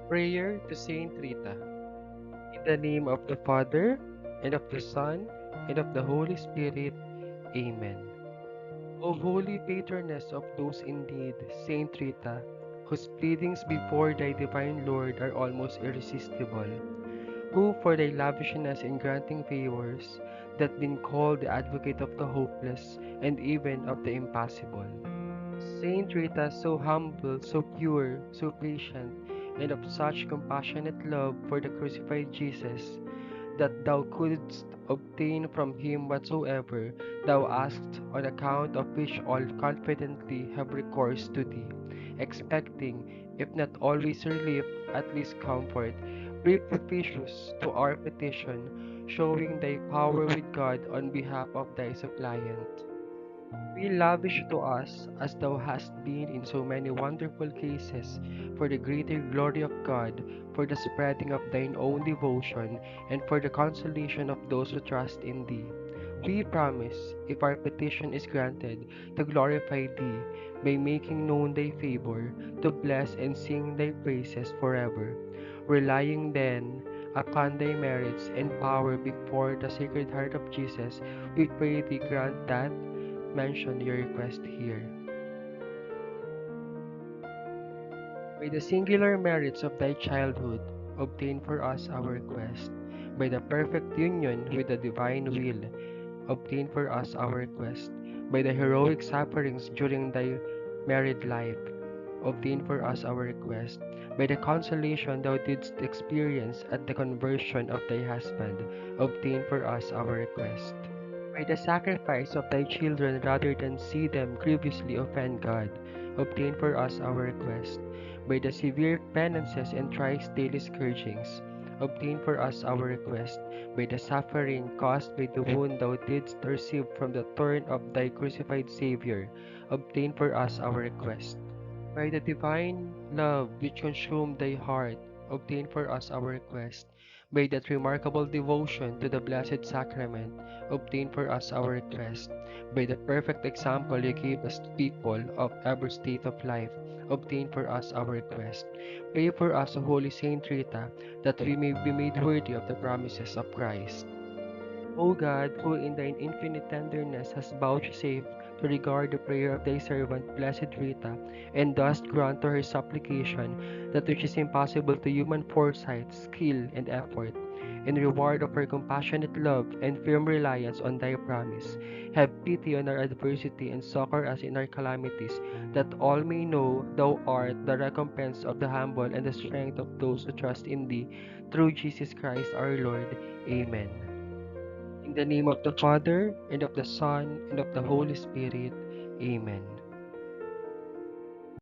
Prayer to Saint Rita. In the name of the Father, and of the Son, and of the Holy Spirit. Amen. O holy patroness of those in need, Saint Rita, whose pleadings before thy divine Lord are almost irresistible, who for thy lavishness in granting favors, that been called the advocate of the hopeless and even of the impossible. Saint Rita, so humble, so pure, so patient, and of such compassionate love for the crucified Jesus, that thou couldst obtain from him whatsoever thou asked, on account of which all confidently have recourse to thee, expecting, if not always relief, at least comfort, be propitious to our petition, showing thy power with God on behalf of thy suppliant. Be lavish to us as thou hast been in so many wonderful cases, for the greater glory of God, for the spreading of thine own devotion, and for the consolation of those who trust in thee. We promise, if our petition is granted, to glorify thee, by making known thy favor, to bless and sing thy praises forever. Relying then upon thy merits and power before the Sacred Heart of Jesus, we pray thee grant that mention your request here. By the singular merits of thy childhood, obtain for us our request. By the perfect union with the divine will, obtain for us our request. By the heroic sufferings during thy married life, obtain for us our request. By the consolation thou didst experience at the conversion of thy husband, obtain for us our request. By the sacrifice of thy children rather than see them grievously offend God, obtain for us our request. By the severe penances and thrice daily scourgings, obtain for us our request. By the suffering caused by the wound thou didst receive from the thorn of thy crucified Savior, obtain for us our request. By the divine love which consumed thy heart, obtain for us our request. By that remarkable devotion to the Blessed Sacrament, obtain for us our request. By the perfect example you gave us people of every state of life, obtain for us our request. Pray for us, O Holy Saint Rita, that we may be made worthy of the promises of Christ. O God, who in thine infinite tenderness hast vouchsafed to regard the prayer of thy servant, Blessed Rita, and dost grant to her supplication that which is impossible to human foresight, skill, and effort, in reward of her compassionate love and firm reliance on thy promise, have pity on our adversity and succor us in our calamities, that all may know thou art the recompense of the humble and the strength of those who trust in thee, through Jesus Christ our Lord. Amen. In the name of the Father, and of the Son, and of the Holy Spirit. Amen.